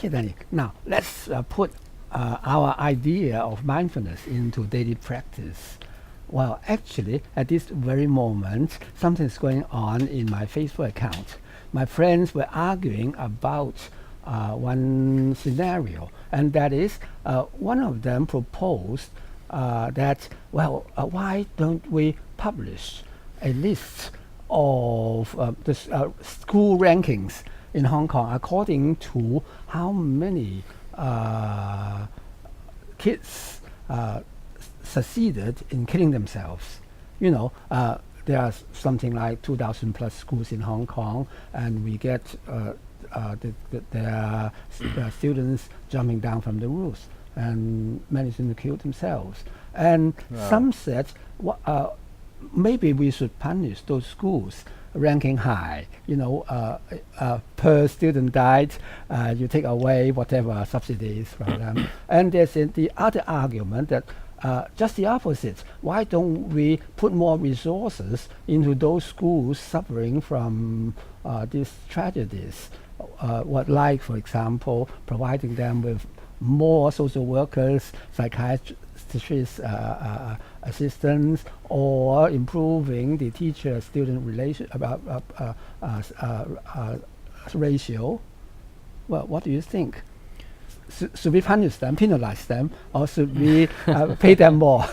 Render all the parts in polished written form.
Okay, Danny. Now let's put our idea of mindfulness into daily practice. Well, actually, at this very moment, something is going on in my Facebook account. My friends were arguing about one scenario, and that is one of them proposed that, well, why don't we publish a list of the school rankings in Hong Kong according to how many kids succeeded in killing themselves. You know, there are something like 2,000 plus schools in Hong Kong, and we get their students jumping down from the roofs, and many students killed themselves. And some said, maybe we should punish those schools ranking high. You know, per student died, you take away whatever subsidies from them. And there's the other argument that just the opposite. Why don't we put more resources into those schools suffering from these tragedies? Like, for example, providing them with more social workers, psychiatrists, assistants, or improving the teacher-student ratio. Well, what do you think? Should we punish them, penalize them, or should we pay them more?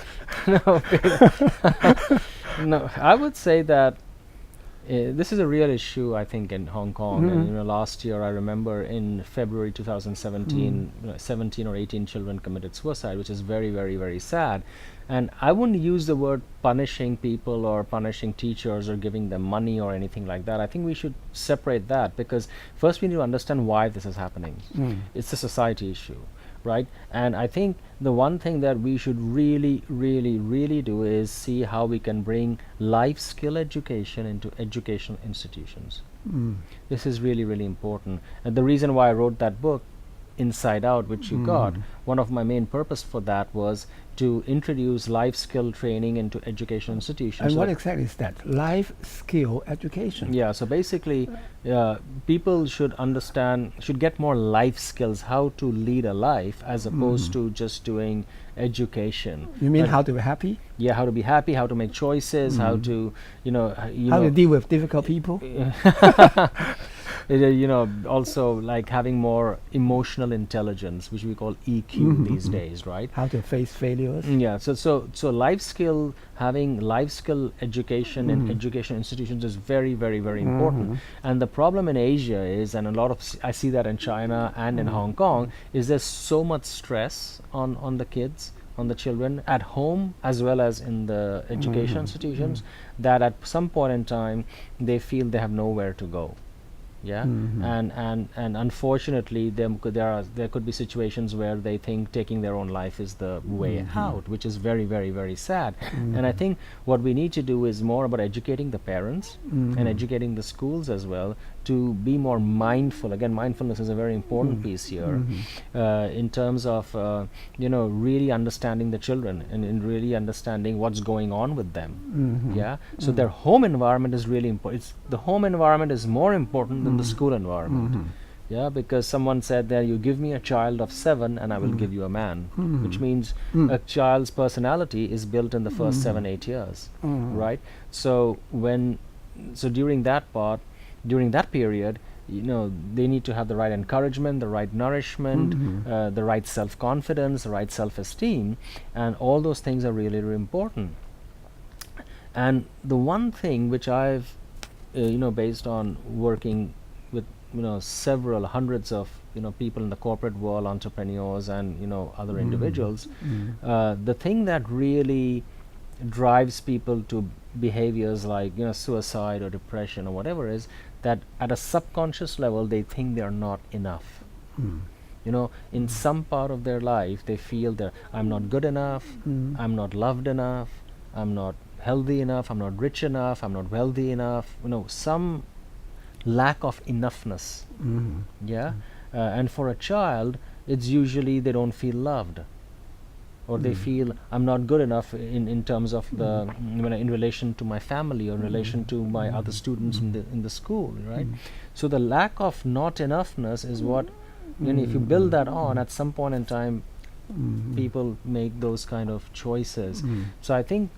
No, I would say that this is a real issue, I think, in Hong Kong. And last year, I remember in February 2017, 17 or 18 children committed suicide, which is very, very, very sad. And I wouldn't use the word punishing people or punishing teachers or giving them money or anything like that. I think we should separate that, because first we need to understand why this is happening. It's a society issue, right? And I think the one thing that we should really, really, really do is see how we can bring life skill education into educational institutions. This is really, really important. And the reason why I wrote that book, Inside Out, which you got, one of my main purpose for that was to introduce life skill training into education institutions. And what exactly is that? Life skill education? Yeah, so basically people should understand, should get more life skills, how to lead a life as opposed to just doing education. You mean how to be happy? Yeah, how to be happy, how to make choices, how to, how to deal with difficult people? Also like having more emotional intelligence, which we call EQ these days, right? How to face failures. Yeah, so life skill, having life skill education in education institutions is very, very, very important. And the problem in Asia is, and a lot of I see that in China and in Hong Kong, is there's so much stress on the kids, on the children at home as well as in the education institutions, that at some point in time they feel they have nowhere to go. Yeah, and unfortunately there could be situations where they think taking their own life is the way out, which is very, very, very sad. And I think what we need to do is more about educating the parents and educating the schools as well to be more mindful. Again, mindfulness is a very important piece here in terms of really understanding the children and in really understanding what's going on with them. Yeah, so their home environment is really important. The home environment is more important than the school environment. Yeah, because someone said that you give me a child of 7 and I will give you a man, which means a child's personality is built in the first 7-8 years, right? So during that period, they need to have the right encouragement, the right nourishment, the right self-confidence, the right self-esteem, and all those things are really, really important. And the one thing which I've based on working with several hundreds of people in the corporate world, entrepreneurs and other individuals, the thing that really drives people to behaviors like suicide or depression or whatever is that at a subconscious level they think they are not enough. In some part of their life they feel that I'm not good enough, I'm not loved enough, I'm not healthy enough, I'm not rich enough, I'm not wealthy enough, some lack of enoughness. And for a child it's usually they don't feel loved, or they feel I'm not good enough in terms of the in relation to my family or in relation to my other students in the school, right? So the lack of not enoughness is what And if you build that on, at some point in time, people make those kind of choices. So I think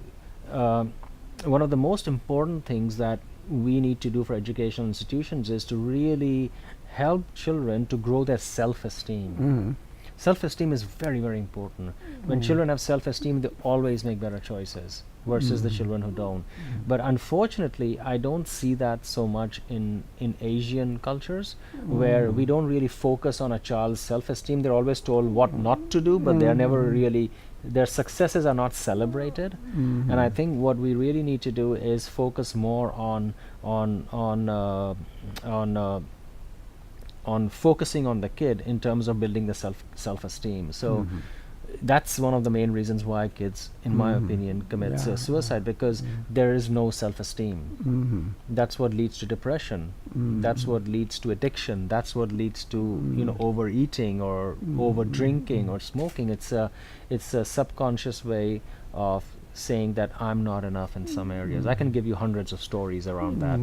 one of the most important things that we need to do for educational institutions is to really help children to grow their self-esteem. Self-esteem is very, very important. When children have self-esteem, they always make better choices versus the children who don't. But unfortunately, I don't see that so much in Asian cultures, where we don't really focus on a child's self-esteem. They're always told what not to do, but they're never really, their successes are not celebrated. And I think what we really need to do is focus more on focusing on the kid in terms of building the self-esteem. So that's one of the main reasons why kids, in my opinion, commit suicide, because there is no self-esteem. That's what leads to depression. That's what leads to addiction. That's what leads to overeating or over drinking or smoking. It's a subconscious way of saying that I'm not enough in some areas. I can give you hundreds of stories around that,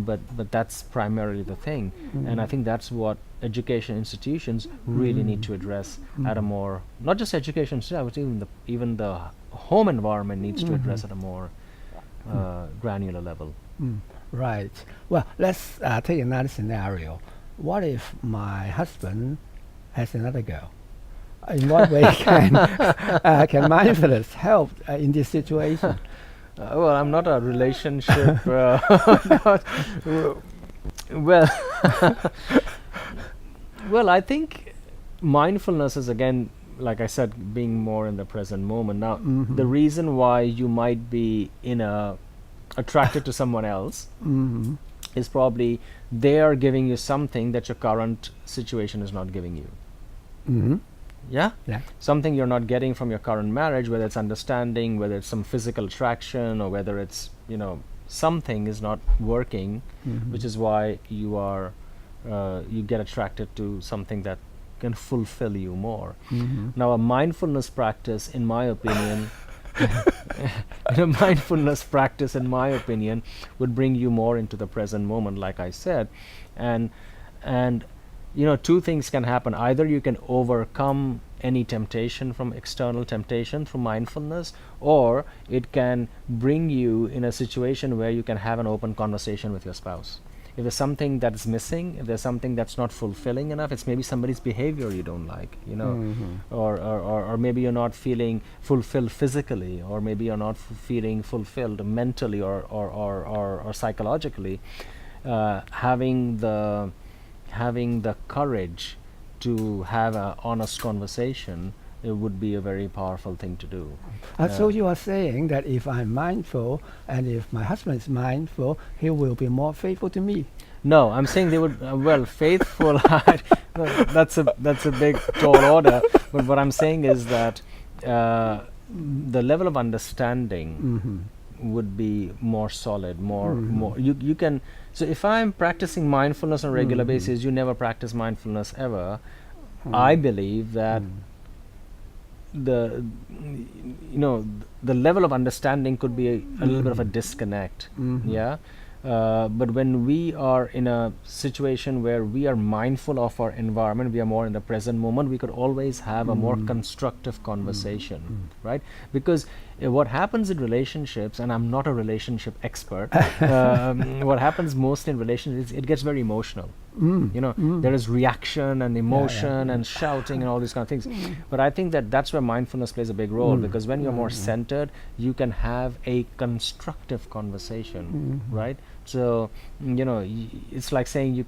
but that's primarily the thing. And I think that's what education institutions really need to address at a more, not just education institutions, but even the home environment needs to address at a more granular level. Right. Well, let's take another scenario. What if my husband has another girl? In what way can mindfulness help in this situation? Well, I'm not a relationship. Well, I think mindfulness is, again, like I said, being more in the present moment. Now, the reason why you might be attracted to someone else is probably they are giving you something that your current situation is not giving you. Yeah? Something you're not getting from your current marriage, whether it's understanding, whether it's some physical attraction, or whether it's, something is not working, which is why you get attracted to something that can fulfill you more. Now, a mindfulness practice, in my opinion, would bring you more into the present moment, like I said. And two things can happen. Either you can overcome any temptation from external temptation through mindfulness, or it can bring you in a situation where you can have an open conversation with your spouse. If there's something that's missing, if there's something that's not fulfilling enough, it's maybe somebody's behavior you don't like, or maybe you're not feeling fulfilled physically, or maybe you're not feeling fulfilled mentally or psychologically. Having the courage to have an honest conversation, it would be a very powerful thing to do. So you are saying that if I'm mindful and if my husband is mindful, he will be more faithful to me? No, I'm saying they would, faithful, that's a big tall order, but what I'm saying is that the level of understanding would be more solid, more you can. So if I'm practicing mindfulness on a regular basis, you never practice mindfulness ever, I believe that the level of understanding could be a little bit of a disconnect. But when we are in a situation where we are mindful of our environment, we are more in the present moment, we could always have a more constructive conversation, right? Because what happens in relationships, and I'm not a relationship expert, what happens most in relationships is it gets very emotional. There is reaction and emotion and shouting and all these kind of things. But I think that's where mindfulness plays a big role, because when you're more centered, you can have a constructive conversation, right? So, it's like saying you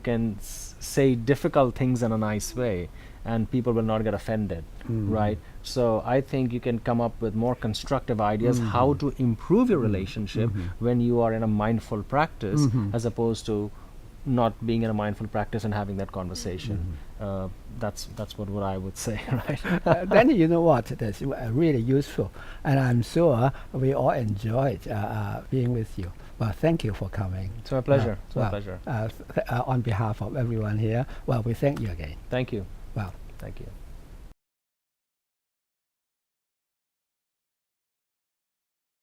can say difficult things in a nice way, and people will not get offended, right? So I think you can come up with more constructive ideas how to improve your relationship when you are in a mindful practice, as opposed to not being in a mindful practice and having that conversation. That's what I would say, right? Danny, you know what? That's really useful, and I'm sure we all enjoyed being with you. Well, thank you for coming. It's my pleasure. It's my pleasure. On behalf of everyone here, we thank you again. Thank you. Well, thank you.